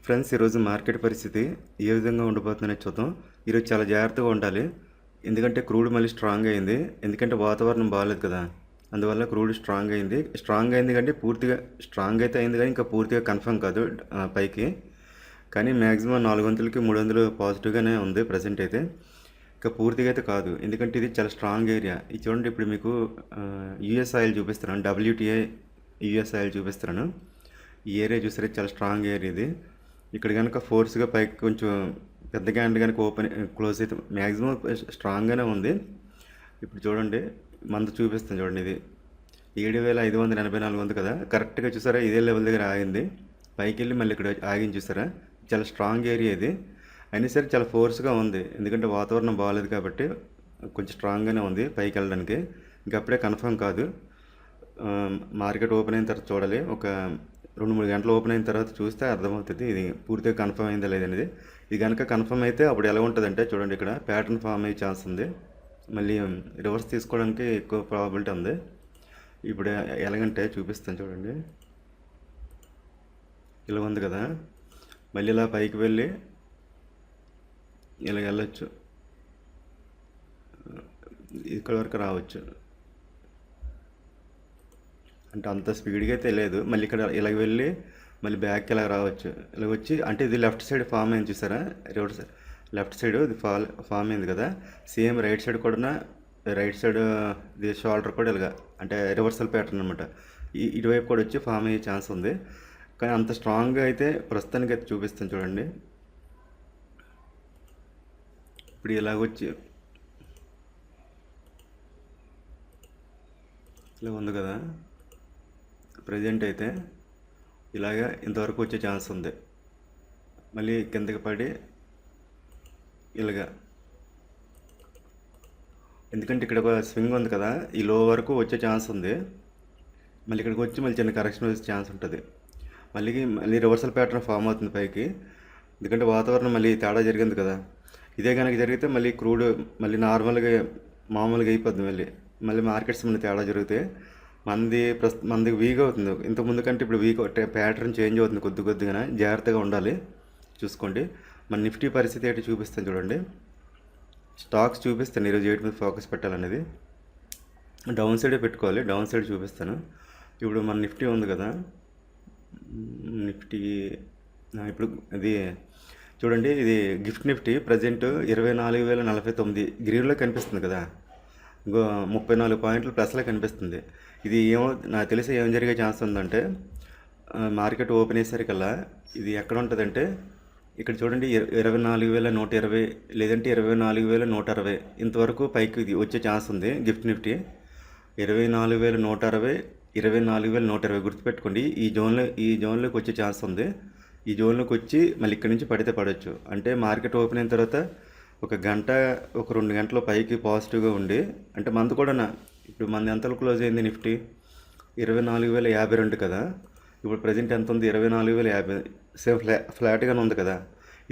Friends, ఈరోజు market పరిస్థితి ఏ విధంగా ఉండబోతుందనేది చూద్దాం. ఈరోజు చాలా జాగ్రత్తగా ఉండాలి. ఎందుకంటే క్రూడ్ మళ్ళీ స్ట్రాంగ్ అయింది. ఎందుకంటే వాతావరణం బాగాలేదు కదా, అందువల్ల క్రూడ్ స్ట్రాంగ్ అయింది కంటే పూర్తిగా స్ట్రాంగ్ అయితే అయింది కానీ ఇంకా పూర్తిగా కన్ఫర్మ్ కాదు పైకి. కానీ మ్యాక్సిమం 400కి 300 పాజిటివ్గానే ఉంది ప్రజెంట్ అయితే. ఇంకా పూర్తిగా అయితే కాదు, ఎందుకంటే ఇది చాలా స్ట్రాంగ్ ఏరియా. ఇది చూడండి, ఇప్పుడు మీకు యూఎస్ ఆయిల్ చూపిస్తున్నాను, WTI యూఎస్ ఆయిల్ చూపిస్తున్నాను. ఈ ఏరియా చూసారే, చాలా స్ట్రాంగ్ ఏరియా ఇది. ఇక్కడ కనుక ఫోర్స్గా పైకి కొంచెం పెద్ద క్యాండిల్ కనుక క్లోజ్ అయితే మ్యాక్సిమం స్ట్రాంగ్గానే ఉంది. ఇప్పుడు చూడండి, మంద చూపిస్తాను చూడండి, ఇది 7,584 ఉంది కదా, కరెక్ట్గా చూసారా ఇదే లెవెల్ దగ్గర ఆగింది. పైకి వెళ్ళి మళ్ళీ ఇక్కడ ఆగింది చూసారా. చాలా స్ట్రాంగ్ ఏరియా ఇది. అయినా సరే చాలా ఫోర్స్గా ఉంది, ఎందుకంటే వాతావరణం బాగాలేదు కాబట్టి కొంచెం స్ట్రాంగ్గానే ఉంది పైకి వెళ్ళడానికి. ఇంకప్పుడే కన్ఫర్మ్ కాదు. మార్కెట్ ఓపెన్ అయిన తర్వాత చూడాలి. ఒక 2-3 గంటలు ఓపెన్ అయిన తర్వాత చూస్తే అర్థమవుతుంది ఇది పూర్తిగా కన్ఫర్మ్ అయిందా లేదనేది. ఇది కనుక కన్ఫర్మ్ అయితే అప్పుడు ఎలా ఉంటుందంటే చూడండి, ఇక్కడ ప్యాటర్న్ ఫామ్ అయ్యే ఛాన్స్ ఉంది. మళ్ళీ రివర్స్ తీసుకోవడానికి ఎక్కువ ప్రాబిలిటీ ఉంది. ఇప్పుడు ఎలాగంటే చూపిస్తాను చూడండి, ఇలా ఉంది కదా, మళ్ళీ ఇలా పైకి వెళ్ళి ఇలా వెళ్ళొచ్చు, ఇక్కడ వరకు రావచ్చు. అంటే అంత స్పీడ్గా అయితే లేదు. మళ్ళీ ఇక్కడ ఇలా వెళ్ళి మళ్ళీ బ్యాక్ ఇలా రావచ్చు. ఇలా వచ్చి అంటే ఇది లెఫ్ట్ సైడ్ ఫామ్ అయింది చూసారా, లెఫ్ట్ సైడ్ ఇది ఫామ్ అయింది కదా. సేమ్ రైట్ సైడ్ కూడా, రైట్ సైడ్ ఇది షోల్డర్ కూడా ఇలాగా అంటే రివర్సల్ ప్యాటర్న్ అనమాట. ఇటువైపు కూడా వచ్చి ఫామ్ అయ్యే ఛాన్స్ ఉంది. కానీ అంత స్ట్రాంగ్గా అయితే ప్రస్తుతానికి అయితే చూపిస్తాను చూడండి. ఇప్పుడు ఇలాగొచ్చి ఇలా ఉంది కదా, ప్రజెంట్ అయితే ఇలాగా ఇంతవరకు వచ్చే ఛాన్స్ ఉంది. మళ్ళీ కిందకి పడి ఇలాగా, ఎందుకంటే ఇక్కడ ఒక స్వింగ్ ఉంది కదా, ఈ లో వరకు వచ్చే ఛాన్స్ ఉంది. మళ్ళీ ఇక్కడికి వచ్చి మళ్ళీ చిన్న కరెక్షన్ వచ్చే ఛాన్స్ ఉంటుంది. మళ్ళీ రివర్సల్ ప్యాటర్న్ ఫామ్ అవుతుంది పైకి, ఎందుకంటే వాతావరణం మళ్ళీ తేడా జరిగింది కదా. ఇదే కనుక జరిగితే మళ్ళీ క్రూడ్ మళ్ళీ నార్మల్గా మామూలుగా అయిపోద్ది. మళ్ళీ మార్కెట్స్ మళ్ళీ తేడా జరిగితే మంది వీక్ అవుతుంది. ఇంతకుముందు కంటే ఇప్పుడు వీక్ ప్యాటర్న్ చేంజ్ అవుతుంది కొద్దిగా. జాగ్రత్తగా ఉండాలి, చూసుకోండి. మన నిఫ్టీ పరిస్థితి ఏంటి చూపిస్తాను చూడండి. స్టాక్స్ చూపిస్తాను ఈరోజు ఏంటి మీద ఫోకస్ పెట్టాలనేది. డౌన్ సైడే పెట్టుకోవాలి, డౌన్ సైడ్ చూపిస్తాను. ఇప్పుడు మన నిఫ్టీ ఉంది కదా, నిఫ్టీ ఇప్పుడు ఇది చూడండి, ఇది గిఫ్ట్ నిఫ్టీ ప్రజెంట్ 24,049 గ్రీన్లో కనిపిస్తుంది కదా, ఇంకో 34 పాయింట్లు ప్లస్లో కనిపిస్తుంది. ఇది నాకు తెలిసి ఏం జరిగే ఛాన్స్ ఉందంటే, మార్కెట్ ఓపెన్ అయ్యేసరికల్లా ఇది ఎక్కడ ఉంటుందంటే ఇక్కడ చూడండి, 24,120 లేదంటే 24,160 ఇంతవరకు పైకి ఇది వచ్చే ఛాన్స్ ఉంది. గిఫ్ట్ నిఫ్టీ 24,160, 24,120 గుర్తుపెట్టుకోండి. ఈ జోన్లోకి వచ్చే ఛాన్స్ ఉంది. ఈ జోన్లోకి వచ్చి మళ్ళీ ఇక్కడి నుంచి పడితే పడవచ్చు. అంటే మార్కెట్ ఓపెన్ అయిన తర్వాత ఒక 2 గంటలు పైకి పాజిటివ్గా ఉండి, అంటే మంది కూడా ఇప్పుడు మంది ఎంతలో క్లోజ్ అయింది నిఫ్టీ 24,052 కదా. ఇప్పుడు ప్రజెంట్ ఎంత ఉంది, 24,050. సేమ్ ఫ్లాట్గానే ఉంది కదా.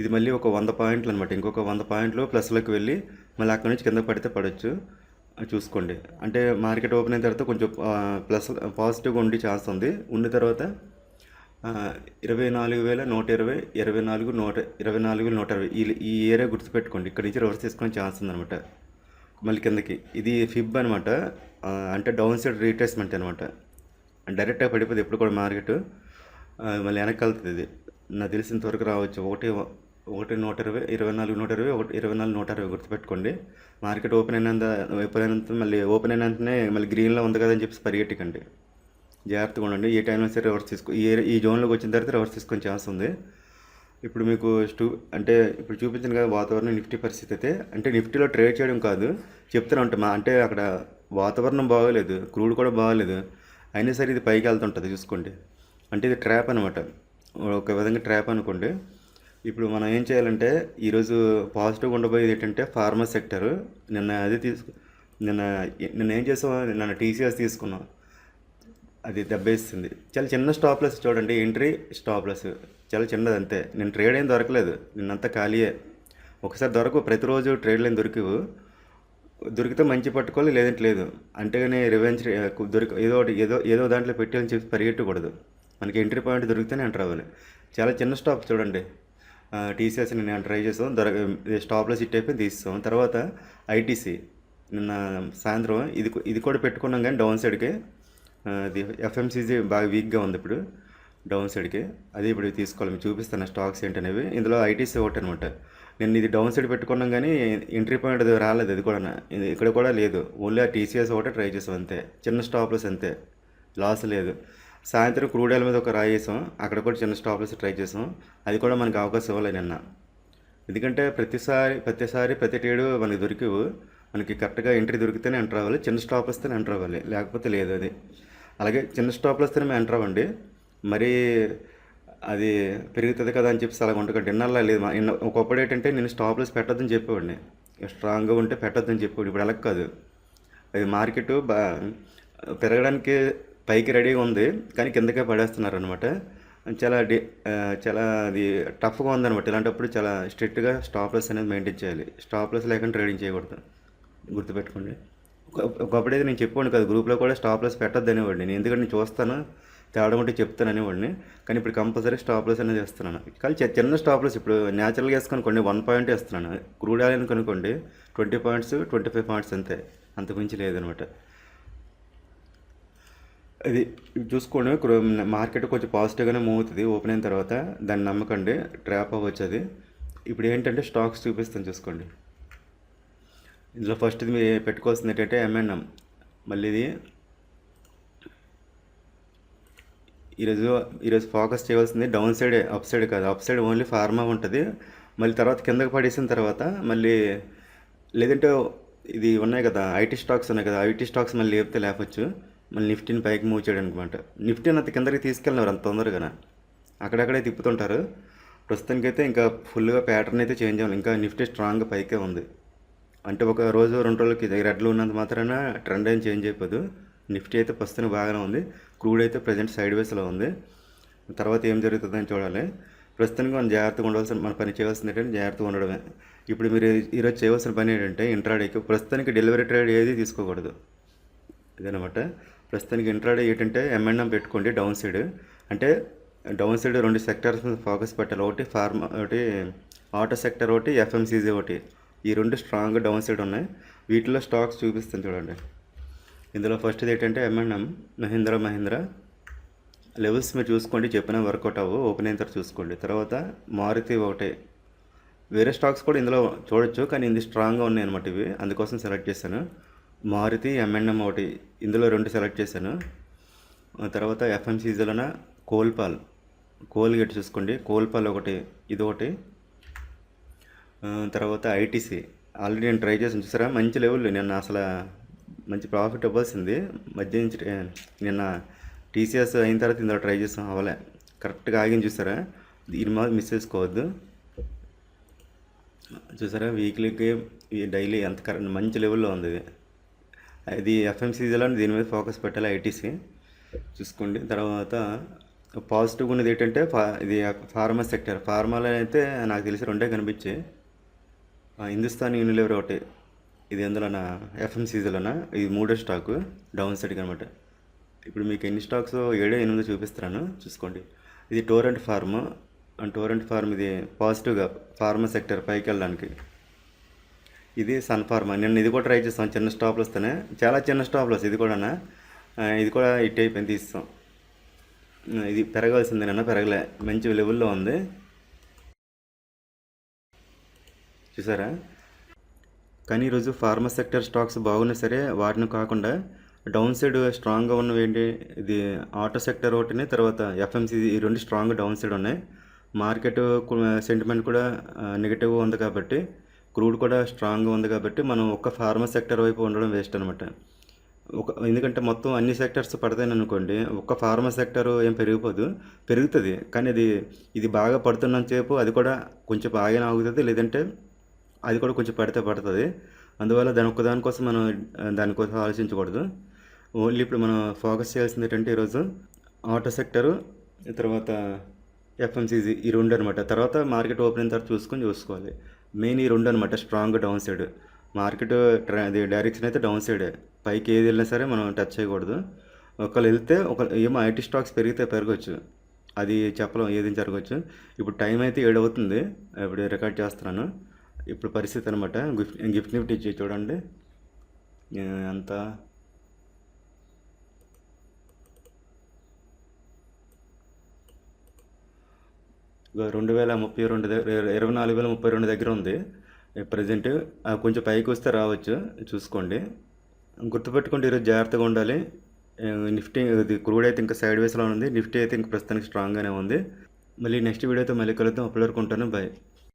ఇది మళ్ళీ ఒక 100 పాయింట్లు అనమాట. ఇంకొక 100 పాయింట్లు ప్లస్లోకి వెళ్ళి మళ్ళీ అక్కడి నుంచి కింద పడితే పడవచ్చు, చూసుకోండి. అంటే మార్కెట్ ఓపెన్ అయిన తర్వాత కొంచెం ప్లస్ పాజిటివ్గా ఉండి ఛాన్స్ ఉంది. ఉన్న తర్వాత 24,120, 24,120 ఈ ఏరియా గుర్తుపెట్టుకోండి. ఇక్కడ నుంచి రివర్స్ తీసుకునే ఛాన్స్ ఉందనమాట. మళ్ళీ కిందకి ఇది ఫిబ్ అనమాట, అంటే డౌన్ సైడ్ రీట్రేస్మెంట్ అనమాట. డైరెక్ట్గా పడిపోతుంది ఎప్పుడు కూడా మార్కెట్, మళ్ళీ వెనక్కి వెళ్తుంది. ఇది నాకు తెలిసినంతవరకు రావచ్చు 1,120, 24,120, 24,160 గుర్తుపెట్టుకోండి. మార్కెట్ ఓపెన్ అయినంత మళ్ళీ ఓపెన్ అయినంతనే మళ్ళీ గ్రీన్లో ఉంది కదా అని చెప్పి పరిగెట్టకండి, జాగ్రత్తగా ఉండండి. ఏ టైంలో సరే రివర్స్ ఈ జోన్లోకి వచ్చిన తర్వాత రివర్స్ తీసుకునే ఛాన్స్ ఉంది. ఇప్పుడు మీకు అంటే ఇప్పుడు చూపించింది కదా వాతావరణం నిఫ్టీ పరిస్థితి అయితే, అంటే నిఫ్టీలో ట్రేడ్ చేయడం కాదు చెప్తూనే ఉంటాం. అంటే అక్కడ వాతావరణం బాగోలేదు, క్రూడ్ కూడా బాగోలేదు, అయినా సరే ఇది పైకి వెళ్తుంటుంది చూసుకోండి. అంటే ఇది ట్రాప్ అనమాట, ఒక విధంగా ట్రాప్ అనుకోండి. ఇప్పుడు మనం ఏం చేయాలంటే ఈరోజు పాజిటివ్గా ఉండబోయేది ఏంటంటే ఫార్మా సెక్టర్. నిన్న ఏం చేసాం, నిన్న TCS తీసుకున్నాం, అది దెబ్బేస్తుంది. చాలా చిన్న స్టాప్ లాస్ చూడండి, ఎంట్రీ స్టాప్ లాస్ చాలా చిన్నది అంతే. నేను ట్రేడ్ ఏం దొరకలేదు, నిన్నంతా ఖాళీయే. ఒకసారి ప్రతిరోజు ట్రేడ్లు ఏం దొరికితే మంచి పట్టుకోవాలి, లేదంటే లేదు. అంతేగాని రివెంజ్ ఏదో దాంట్లో పెట్టాలని చెప్పి పరిగెట్టకూడదు. మనకి ఎంట్రీ పాయింట్ దొరికితేనే ఎంటర్ అవ్వాలి. చాలా చిన్న స్టాప్ చూడండి. టీసీఎస్ నిన్న ట్రై చేసాం, స్టాప్లో హిట్ అయిపోయి తీస్తాం. తర్వాత ఐటీసీ నిన్న సాయంత్రం ఇది కూడా పెట్టుకున్నాం, కానీ డౌన్ సైడ్కి ఇది ఎఫ్ఎంసీజీ బాగా వీక్గా ఉంది ఇప్పుడు డౌన్ సైడ్కి. అది ఇప్పుడు తీసుకోవాలి, మీకు చూపిస్తాను స్టాక్స్ ఏంటనేవి. ఇందులో ఐటీసీ ఒకటి అనమాట. నేను ఇది డౌన్ సైడ్ పెట్టుకున్నాం, కానీ ఎంట్రీ పాయింట్ అది రాలేదు. అది కూడా ఇక్కడ కూడా లేదు, ఓన్లీ ఆ టీసీఎస్ ఒకటే ట్రై చేసాం అంతే. చిన్న స్టాప్లెస్ అంతే, లాస్ లేదు. సాయంత్రం క్రూడ్ ఆయిల్ మీద ఒక రాయి వేసాం, అక్కడ కూడా చిన్న స్టాప్లెస్ ట్రై చేసాం. అది కూడా మనకు అవకాశం ఇవ్వలేదు నిన్న. ఎందుకంటే ప్రతి ట్రేడు మనకి దొరికివు. మనకి కరెక్ట్గా ఎంట్రీ దొరికితేనే ఎంటర్ అవ్వాలి, చిన్న స్టాప్ వస్తేనే ఎంటర్ అవ్వాలి, లేకపోతే లేదు. అది అలాగే చిన్న స్టాప్లు వస్తేనే మేము ఎంటర్ అవ్వండి. మరి అది పెరుగుతుంది కదా అని చెప్పి అలా ఉండకండి. ఇన్నల్లా లేదు. ఒకప్పుడు ఏంటంటే నేను స్టాప్లెస్ పెట్టొద్దని చెప్పేవాడిని, స్ట్రాంగ్గా ఉంటే పెట్టొద్దని చెప్పేవాడు. ఇప్పుడు అలా కాదు. అది మార్కెట్ పెరగడానికి పైకి రెడీగా ఉంది, కానీ కిందకే పడేస్తున్నారు అనమాట. చాలా అది టఫ్గా ఉందన్నమాట. ఇలాంటప్పుడు చాలా స్ట్రిక్ట్గా స్టాప్లెస్ అనేది మెయింటైన్ చేయాలి. స్టాప్లెస్ లేకుండా ట్రేడింగ్ చేయకూడదు, గుర్తుపెట్టుకోండి. ఒకప్పుడైతే నేను చెప్పాను కదా, గ్రూప్లో కూడా స్టాప్లెస్ పెట్టద్దు అనేవాడిని నేను. ఎందుకంటే నేను చూస్తాను, తేవడం ఉంటే చెప్తాను అనేవాడిని. కానీ ఇప్పుడు కంపల్సరీ స్టాప్లెస్ అనేది వేస్తున్నాను. కానీ చిన్న స్టాప్లెస్ ఇప్పుడు న్యాచురల్గా వేసుకొనుకోండి 1 పాయింట్ వేస్తున్నాను. క్రూడ్ ఆయిల్ కనుకోండి 20 పాయింట్స్ 25 పాయింట్స్ అంతే, అంతకుమించి లేదనమాట. ఇది చూసుకోండి, మార్కెట్ కొంచెం పాజిటివ్గానే మూవ్ అవుతుంది ఓపెన్ అయిన తర్వాత. దాన్ని నమ్మకండి, ట్రాప్ అవ్వచ్చు అది. ఇప్పుడు ఏంటంటే స్టాక్స్ చూపిస్తాను చూసుకోండి. ఇందులో ఫస్ట్ ఇది మీరు పెట్టుకోవాల్సింది ఏంటంటే ఎంఎన్ఎం. మళ్ళీ ఇది ఈరోజు ఫోకస్ చేయవలసింది డౌన్ సైడే, అప్ సైడ్ కాదు. అప్ సైడ్ ఓన్లీ ఫార్మా ఉంటుంది. మళ్ళీ తర్వాత కిందకి పడేసిన తర్వాత మళ్ళీ లేదంటే ఇది ఉన్నాయి కదా ఐటీ స్టాక్స్ ఉన్నాయి కదా, ఐటీ స్టాక్స్ మళ్ళీ లేపచ్చు. మళ్ళీ నిఫ్టీని పైకి మూవ్ చేయడానికి అనమాట. నిఫ్టీని అంత కిందకి తీసుకెళ్ళినారు అంత తొందరగా, అక్కడక్కడే తిప్పుతుంటారు. ప్రస్తుతానికైతే ఇంకా ఫుల్గా ప్యాటర్న్ అయితే చేంజ్ అవ్వాలి. ఇంకా నిఫ్టీ స్ట్రాంగ్గా పైకే ఉంది. అంటే ఒక రోజు 2 రోజులకి రెడ్లు ఉన్నంత మాత్రాన ట్రెండ్ ఏం చేంజ్ అయిపోదు. నిఫ్టీ అయితే ప్రస్తుతం బాగానే ఉంది. క్రూడ్ అయితే ప్రజెంట్ సైడ్ వేస్లో ఉంది. తర్వాత ఏం జరుగుతుందని చూడాలి. ప్రస్తుతానికి మనం జాగ్రత్తగా ఉండవలసిన, మన పని చేయవలసింది ఏంటంటే జాగ్రత్తగా ఉండడమే. ఇప్పుడు మీరు ఈరోజు చేయవలసిన పని ఏంటంటే ఇంట్రాడేకి ప్రస్తుతానికి డెలివరీ ట్రేడ్ ఏది తీసుకోకూడదు. ఇదనమాట. ప్రస్తుతానికి ఇంట్రాడే ఏంటంటే ఎంఎన్ఎం పెట్టుకోండి డౌన్ సైడ్. అంటే డౌన్ సైడ్ 2 సెక్టర్స్ మీద ఫోకస్ పెట్టాలి. ఒకటి ఫార్మా, ఒకటి ఆటో సెక్టర్, ఒకటి ఎఫ్ఎంసీజీ ఒకటి. ఈ 2 స్ట్రాంగ్ డౌన్ సైడ్ ఉన్నాయి. వీటిలో స్టాక్స్ చూపిస్తాను చూడండి. ఇందులో ఫస్ట్ ఏంటంటే ఎంఎన్ఎం, మహీంద్రా లెవెల్స్ మీరు చూసుకోండి, చెప్పినా వర్కౌట్ అవ్వు, ఓపెన్ అయిన తర్వాత చూసుకోండి. తర్వాత మారుతి ఒకటే. వేరే స్టాక్స్ కూడా ఇందులో చూడొచ్చు, కానీ ఇది స్ట్రాంగ్గా ఉన్నాయి అనమాట ఇవి, అందుకోసం సెలెక్ట్ చేశాను. మారుతి, ఎంఎన్ఎం ఒకటి, ఇందులో 2 సెలెక్ట్ చేశాను. తర్వాత ఎఫ్ఎంసీజీలోన కోల్గేట్ చూసుకోండి, కోల్పాల్ ఒకటి, ఇది ఒకటి. తర్వాత ఐటీసీ ఆల్రెడీ నేను ట్రై చేసి చూసారా, మంచి లెవెల్. నిన్న అసలు మంచి ప్రాఫిట్ ఇవ్వాల్సింది, మధ్య నుంచి నిన్న టీసీఎస్ అయిన తర్వాత ఇందులో ట్రై చేస్తాం, అవ్వలే. కరెక్ట్గా ఆగింది చూసారా, దీని మాత్రం మిస్ చేసుకోవద్దు. చూసారా వీక్లీకి డైలీ ఎంత కరెక్ట్ మంచి లెవెల్లో ఉంది ఇది. ఇది ఎఫ్ఎంసీజీలో దీని మీద ఫోకస్ పెట్టాలి, ఐటీసీ చూసుకోండి. తర్వాత పాజిటివ్గా ఉన్నది ఏంటంటే ఇది ఫార్మా సెక్టర్. ఫార్మాలో అయితే నాకు తెలిసి 2 కనిపించాయి. హిందుస్థాన్ యూనిలివర్ ఒకటి, ఇది అందులోన ఎఫ్ఎంసీజీలోన. ఇది 3వ స్టాకు డౌన్ సైడ్కి అనమాట. ఇప్పుడు మీకు ఎన్ని స్టాక్స్ 7, 8 చూపిస్తున్నాను చూసుకోండి. ఇది టోరెంట్ ఫార్మ్ ఇది పాజిటివ్గా ఫార్మా సెక్టర్ పైకి వెళ్ళడానికి. ఇది సన్ ఫార్మా. నేను ఇది కూడా ట్రై చేస్తాం, చిన్న స్టాప్లు వస్తేనే, చాలా చిన్న స్టాప్లు వస్తాయి. ఇది కూడా హిట్ అయిపోయింది, తీస్తాం. ఇది పెరగాల్సిందే, నిన్న పెరగలే, మంచి లెవెల్లో ఉంది చూసారా. కానీ ఈరోజు ఫార్మా సెక్టర్ స్టాక్స్ బాగున్నా సరే, వాటిని కాకుండా డౌన్ సైడ్ స్ట్రాంగ్గా ఉన్నవి ఏంటి, ఇది ఆటో సెక్టర్ ఒకటిని, తర్వాత ఎఫ్ఎంసీజీ, ఈ 2 స్ట్రాంగ్ డౌన్ సైడ్ ఉన్నాయి. మార్కెట్ సెంటిమెంట్ కూడా నెగిటివ్గా ఉంది కాబట్టి, క్రూడ్ కూడా స్ట్రాంగ్గా ఉంది కాబట్టి, మనం ఒక్క ఫార్మా సెక్టర్ వైపు ఉండడం వేస్ట్ అనమాట. ఎందుకంటే మొత్తం అన్ని సెక్టర్స్ పడతాయని అనుకోండి, ఒక్క ఫార్మా సెక్టర్ ఏం పెరుగుతుంది. కానీ ఇది బాగా పడుతున్నంతసేపు అది కూడా కొంచెం బాగానే ఆగుతుంది, లేదంటే అది కూడా కొంచెం పడుతుంది. అందువల్ల ఒక్కదానికోసం మనం దానికోసం ఆలోచించకూడదు. ఓన్లీ ఇప్పుడు మనం ఫోకస్ చేయాల్సింది ఏంటంటే ఈరోజు ఆటో సెక్టరు, తర్వాత ఎఫ్ఎంసీజీ, ఈ 2 అనమాట. తర్వాత మార్కెట్ ఓపెన్ అయిన తర్వాత చూసుకోవాలి. మెయిన్ ఈ 2 అనమాట, strong down side. Market direction అయితే డౌన్ సైడే, పైకి ఏది వెళ్ళినా సరే మనం టచ్ చేయకూడదు. ఒకళ్ళు వెళ్తే ఏమో ఐటీ స్టాక్స్ పెరిగితే పెరగచ్చు, అది చెప్పలేం ఏది జరగవచ్చు. ఇప్పుడు టైం అయితే 7 అవుతుంది. ఇప్పుడు రికార్డ్ చేస్తున్నాను. ఇప్పుడు పరిస్థితి అనమాట. గిఫ్ట్ నిఫ్టీ చూడండి. ఎంత ఇగో 2032 24,032 దగ్గర ఉంది ప్రజెంట్. కొంచెం పైకి వస్తే రావచ్చు, చూసుకోండి. గుర్తుపెట్టుకోండి, ఈరోజు జాగ్రత్తగా ఉండాలి. నిఫ్టీ ఇది క్రూడ్ అయితే ఇంకా సైడ్ వేస్లో ఉంది. నిఫ్టీ అయితే ఇంకా ప్రస్తుతానికి స్ట్రాంగ్గానే ఉంది. మళ్ళీ నెక్స్ట్ వీడియోతో మళ్ళీ కలుద్దాం. అప్పటి వరకు ఉంటాను. బాయ్.